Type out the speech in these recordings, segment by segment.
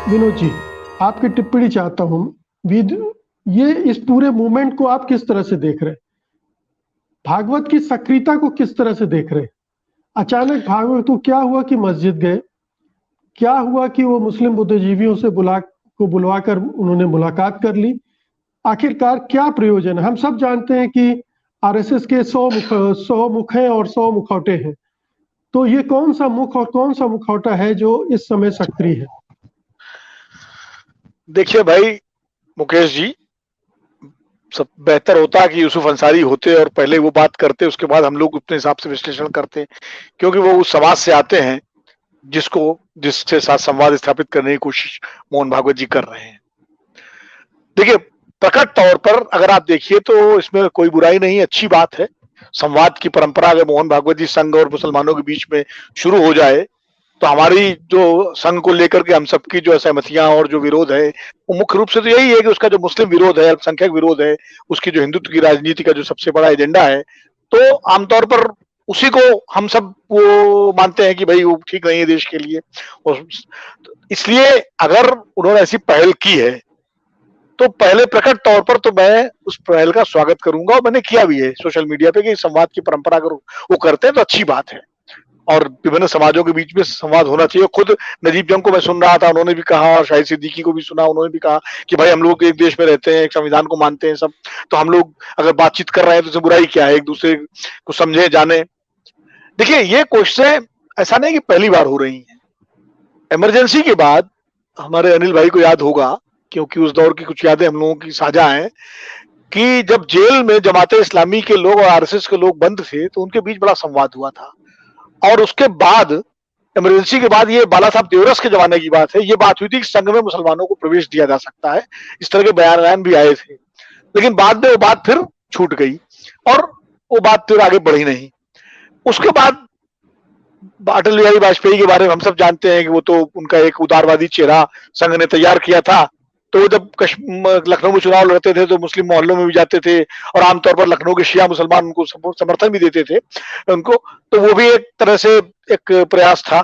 विनोद जी, आपकी टिप्पणी चाहता हूँ। विद ये इस पूरे मूवमेंट को आप किस तरह से देख रहे हैं? भागवत की सक्रियता को किस तरह से देख रहे हैं? अचानक भागवत को क्या हुआ कि मस्जिद गए? क्या हुआ कि वो मुस्लिम बुद्धिजीवियों से बुलवाकर उन्होंने मुलाकात कर ली? आखिरकार क्या प्रयोजन है? हम सब जानते हैं कि आरएसएस के 100 मुख हैं और 100 मुखौटे हैं। तो ये कौन सा मुख और कौन सा मुखौटा है जो इस समय सक्रिय है? देखिए भाई मुकेश जी, सब बेहतर होता कि यूसुफ अंसारी होते और पहले वो बात करते, उसके बाद हम लोग अपने हिसाब से विश्लेषण करते, क्योंकि वो उस समाज से आते हैं जिसके साथ संवाद स्थापित करने की कोशिश मोहन भागवत जी कर रहे हैं। देखिए, प्रकट तौर पर अगर आप देखिए तो इसमें कोई बुराई नहीं, अच्छी बात है। संवाद की परंपरा अगर मोहन भागवत जी संघ और मुसलमानों के बीच में शुरू हो जाए तो हमारी जो संघ को लेकर के हम सबकी जो असहमतियां और जो विरोध है वो मुख्य रूप से तो यही है कि उसका जो मुस्लिम विरोध है, अल्पसंख्यक विरोध है, उसकी जो हिंदुत्व की राजनीति का जो सबसे बड़ा एजेंडा है, तो आमतौर पर उसी को हम सब वो मानते हैं कि भाई वो ठीक नहीं है देश के लिए। और इसलिए अगर उन्होंने ऐसी पहल की है तो पहले प्रकट तौर पर तो मैं उस पहल का स्वागत करूंगा, और मैंने किया भी है सोशल मीडिया पे कि संवाद की परंपरा अगर वो करते हैं तो अच्छी बात है और विभिन्न समाजों के बीच में संवाद होना चाहिए। खुद नजीब जंग को मैं सुन रहा था, उन्होंने भी कहा, और शाहिद सिद्दीकी को भी सुना, उन्होंने भी कहा कि भाई हम लोग एक देश में रहते हैं, एक संविधान को मानते हैं सब, तो हम लोग अगर बातचीत कर रहे हैं तो उसमें बुराई क्या है, एक दूसरे को समझे जाने। देखिए ये कोशिशें ऐसा नहीं कि पहली बार हो रही हैं। इमरजेंसी के बाद हमारे अनिल भाई को याद होगा, क्योंकि उस दौर की कुछ यादें हम लोगों की साझा हैं, कि जब जेल में जमाते इस्लामी के लोग और आरएसएस के लोग बंद थे तो उनके बीच बड़ा संवाद हुआ था। और उसके बाद इमरजेंसी के बाद, ये बाला साहब देवरस के जमाने की बात है, ये बात हुई थी कि संघ में मुसलमानों को प्रवेश दिया जा सकता है, इस तरह के बयान भी आए थे। लेकिन बाद में वो बात फिर छूट गई और वो बात फिर आगे बढ़ी नहीं। उसके बाद अटल बिहारी वाजपेयी के बारे में हम सब जानते हैं कि वो तो उनका एक उदारवादी चेहरा संघ ने तैयार किया था। तो वो जब लखनऊ में चुनाव लड़ते थे तो मुस्लिम मोहल्लों में भी जाते थे और आमतौर पर लखनऊ के शिया मुसलमान उनको समर्थन भी देते थे उनको, तो वो भी एक तरह से एक प्रयास था।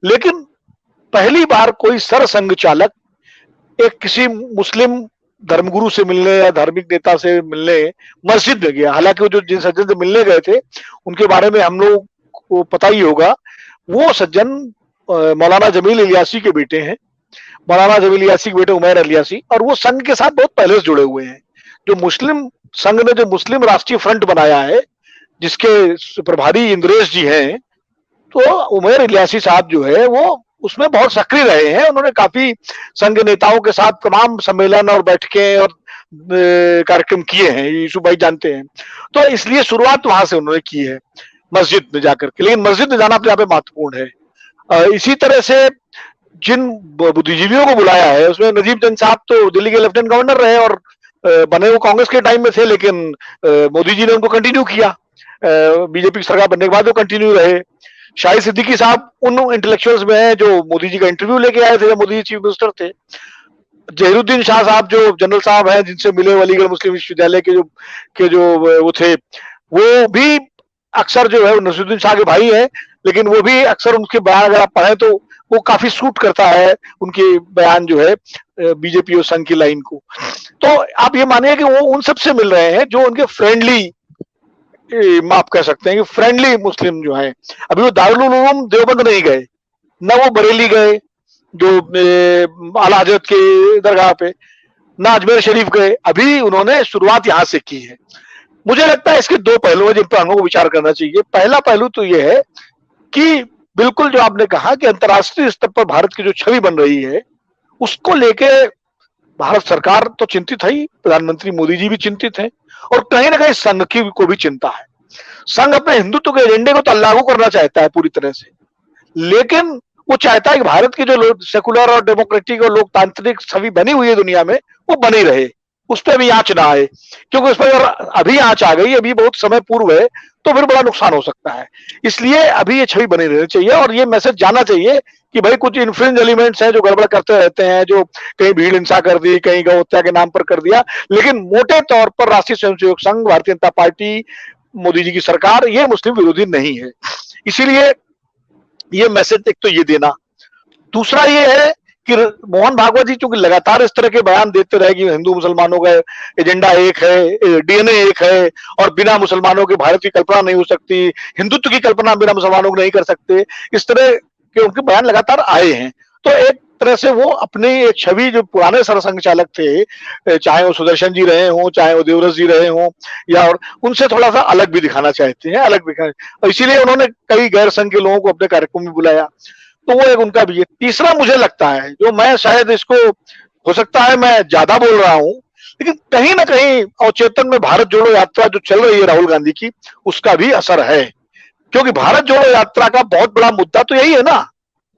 लेकिन पहली बार कोई सरसंघ चालक एक किसी मुस्लिम धर्मगुरु से मिलने या धार्मिक नेता से मिलने मस्जिद में गया। हालांकि वो जो जिन सज्जन से मिलने गए थे उनके बारे में हम लोग को पता ही होगा, वो सज्जन मौलाना जमील इलियासी के बेटे हैं, मौलाना जमील इलियासी के बेटे उमैर इलियासी, और वो संघ के साथ बहुत पहले से जुड़े हुए हैं। जो मुस्लिम संघ ने जो मुस्लिम राष्ट्रीय फ्रंट बनाया है जिसके प्रभारी इंद्रेश जी हैं, तो उमैर इलियासी साहब जो है वो उसमें बहुत सक्रिय रहे हैं। उन्होंने काफी संघ नेताओं के साथ तमाम सम्मेलन और बैठकें और कार्यक्रम किए हैं, यूसुफ भाई जानते हैं। तो इसलिए शुरुआत वहां से उन्होंने की है, मस्जिद में जाकर के। लेकिन मस्जिद में जाना अपने यहाँ पे महत्वपूर्ण है। इसी तरह से जिन बुद्धिजीवियों को बुलाया है उसमें नजीब जंग साहब तो दिल्ली के लेफ्टिनेंट गवर्नर रहे और बने वो कांग्रेस के टाइम में थे, लेकिन मोदी जी ने उनको कंटिन्यू किया। बीजेपी की सरकार बनने के बाद वो कंटिन्यू रहे। शाहिद सिद्दीकी साहब उन इंटेलेक्चुअल्स में हैं जो मोदी जी का इंटरव्यू लेके आए थे जब मोदी जी चीफ मिनिस्टर थे। जहीरुद्दीन शाह साहब जो जनरल साहब हैं जिनसे मिले अलीगढ़ मुस्लिम विश्वविद्यालय के जो वो थे, वो भी अक्सर जो है नसीरुद्दीन शाह के भाई हैं, लेकिन वो भी अक्सर उनके बयान अगर आप पढ़ें तो वो काफी सूट करता है उनके बयान जो है बीजेपी और संघ की लाइन को। तो आप ये मानिए कि वो उन सबसे मिल रहे हैं जो उनके फ्रेंडली, आप कह सकते हैं कि फ्रेंडली मुस्लिम जो है। अभी वो दारुल उलूम देवबंद नहीं गए, न वो बरेली गए जो आला हजरत के दरगाह पे, ना अजमेर शरीफ गए। अभी उन्होंने शुरुआत यहां से की है। मुझे लगता है इसके दो पहलू हैं जिन पर हमको विचार करना चाहिए। पहला पहलू तो यह है कि बिल्कुल जो आपने कहा कि अंतर्राष्ट्रीय स्तर पर भारत की जो छवि बन रही है उसको लेके भारत सरकार तो चिंतित है ही, प्रधानमंत्री मोदी जी भी चिंतित हैं, और कहीं ना कहीं संघ की को भी चिंता है। संघ अपने हिंदुत्व के एजेंडे को तो लागू करना चाहता है पूरी तरह से, लेकिन वो चाहता है कि भारत की जो सेकुलर और डेमोक्रेटिक और लोकतांत्रिक छवि बनी हुई है दुनिया में वो बनी रहे, उस पर भी आंच ना आए। क्योंकि उस पर अगर अभी आंच आ गई, अभी बहुत समय पूर्व है, तो फिर बड़ा नुकसान हो सकता है। इसलिए अभी ये छवि बनी रहनी चाहिए और ये मैसेज जाना चाहिए कि भाई कुछ इन्फ्लुएंस एलिमेंट्स हैं जो गड़बड़ करते रहते हैं, जो कहीं भीड़ हिंसा कर दी, कहीं गौ हत्या के नाम पर कर दिया, लेकिन मोटे तौर पर राष्ट्रीय स्वयंसेवक संघ, भारतीय जनता पार्टी, मोदी जी की सरकार ये मुस्लिम विरोधी नहीं है। इसीलिए ये मैसेज एक तो ये देना। दूसरा ये है कि मोहन भागवत जी चूंकि लगातार इस तरह के बयान देते रहे कि हिंदू मुसलमानों का एजेंडा एक है, डीएनए एक है और बिना मुसलमानों के भारत की कल्पना नहीं हो सकती, हिंदुत्व की कल्पना बिना मुसलमानों के नहीं कर सकते, इस तरह के उनके बयान लगातार आए हैं। तो एक तरह से वो अपनी एक छवि जो पुराने सरसंघ चालक थे, चाहे वो सुदर्शन जी रहे हों, चाहे वो देवरस जी रहे हों, या और उनसे थोड़ा सा अलग भी दिखाना चाहते हैं, अलग दिखाना, और इसीलिए उन्होंने कई गैर संघ के लोगों को अपने कार्यक्रम में बुलाया। तो वो एक उनका भी है। तीसरा मुझे लगता है, जो मैं शायद इसको, हो सकता है मैं ज्यादा बोल रहा हूं, लेकिन कहीं ना कहीं अवचेतन में भारत जोड़ो यात्रा जो चल रही है राहुल गांधी की, उसका भी असर है। क्योंकि भारत जोड़ो यात्रा का बहुत बड़ा मुद्दा तो यही है ना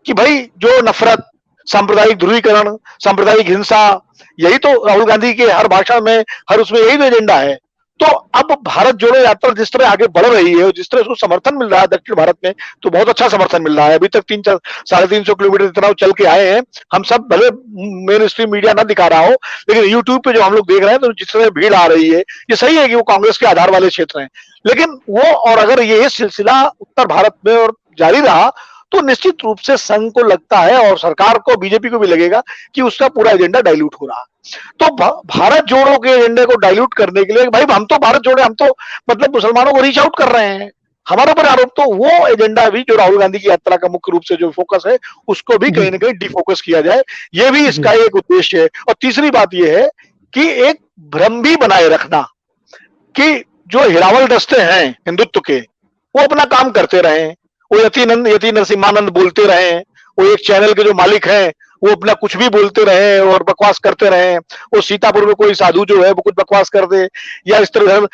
कि भाई जो नफरत, सांप्रदायिक ध्रुवीकरण, सांप्रदायिक हिंसा, यही तो राहुल गांधी के हर भाषण में, हर उसमें यही तो एजेंडा है। तो अब भारत जोड़ो यात्रा जिस तरह आगे बढ़ रही है और जिस तरह उसको समर्थन मिल रहा है दक्षिण भारत में, तो बहुत अच्छा समर्थन मिल रहा है। अभी तक 300-350 किलोमीटर इतना चल के आए हैं। हम सब, भले मेन स्ट्रीम मीडिया ना दिखा रहा हो, लेकिन यूट्यूब पे जो हम लोग देख रहे हैं तो जिस तरह भीड़ आ रही है, ये सही है कि वो कांग्रेस के आधार वाले क्षेत्र हैं, लेकिन वो, और अगर ये सिलसिला उत्तर भारत में और जारी रहा तो निश्चित रूप से संघ को लगता है और सरकार को, बीजेपी को भी लगेगा कि उसका पूरा एजेंडा डाइल्यूट हो रहा है। तो भारत जोड़ो के एजेंडे को डाइल्यूट करने के लिए, भाई हम तो भारत जोड़े, हम तो मतलब मुसलमानों को रीच आउट कर रहे हैं, हमारे ऊपर आरोप, तो वो एजेंडा भी जो राहुल गांधी की यात्रा का मुख्य रूप से जो फोकस है, उसको भी कहीं ना कहीं डिफोकस किया जाए, ये भी इसका एक उद्देश्य है। और तीसरी बात यह है कि एक भ्रम भी बनाए रखना कि जो हिरावल दस्ते हैं हिंदुत्व के, वो अपना काम करते रहे, वो यति नरसिम्हानंद बोलते रहे, वो एक चैनल के जो मालिक हैं वो अपना कुछ भी बोलते रहे और बकवास करते रहे, वो सीतापुर में कोई साधु जो है वो कुछ बकवास कर दे, या इस तरह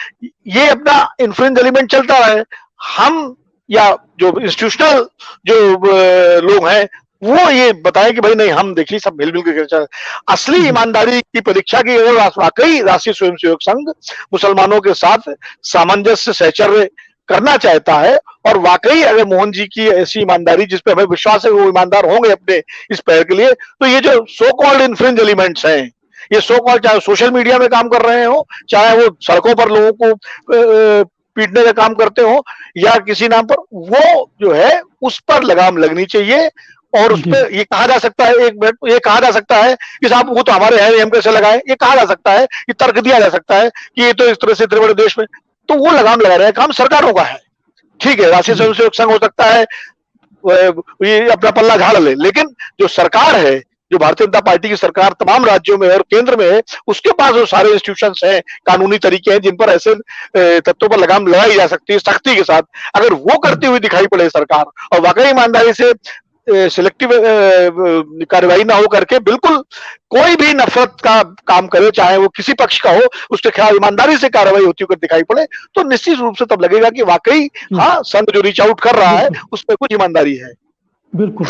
ये अपना इन्फ्लुएंस एलिमेंट चलता रहे। हम या जो इंस्टीट्यूशनल जो लोग हैं वो ये बताएं कि भाई नहीं, हम देखिए सब मिलजुल के चल। असली ईमानदारी की परीक्षा की अगर वाकई राष्ट्रीय स्वयंसेवक संघ मुसलमानों के साथ सामंजस्य सहचर्य करना चाहता है, और वाकई अगर मोहन जी की ऐसी ईमानदारी, जिस पे हमें विश्वास है वो ईमानदार होंगे अपने इस पैर के लिए, तो ये जो सो कॉल्ड इन्फ्लुएंस एलिमेंट्स हैं, ये सो कॉल्ड, चाहे सोशल मीडिया में काम कर रहे हो, चाहे वो सड़कों पर लोगों को पीटने का काम करते हो, या किसी नाम पर, वो जो है उस पर लगाम लगनी चाहिए। और उस पर ये कहा जा सकता है, एक मिनट, ये कहा जा सकता है कि साहब वो तो हमारे हैं, हम कैसे लगाए, ये कहा जा सकता है, ये तर्क दिया जा सकता है कि ये तो इस तरह से इतने बड़े देश में, तो वो लगाम लगा रहे हैं, काम सरकारों का है। ठीक है, राष्ट्रीय स्वयंसेवक संघ हो सकता है ये अपना पल्ला झाड़ ले, लेकिन जो सरकार है, जो भारतीय जनता पार्टी की सरकार तमाम राज्यों में और केंद्र में है, उसके पास वो सारे इंस्टीट्यूशंस हैं, कानूनी तरीके हैं जिन पर ऐसे तत्वों पर लगाम लगाई जा सकती है सख्ती के साथ। अगर वो करती हुई दिखाई पड़े सरकार, और वाकई ईमानदारी से सिलेक्टिव कार्रवाई ना हो करके बिल्कुल कोई भी नफरत का काम करे, चाहे वो किसी पक्ष का हो, उसके खिलाफ ईमानदारी से कार्रवाई होती हुई दिखाई पड़े, तो निश्चित रूप से तब लगेगा कि वाकई हाँ, संघ जो रीच आउट कर रहा है उसमें कुछ ईमानदारी है। बिल्कुल।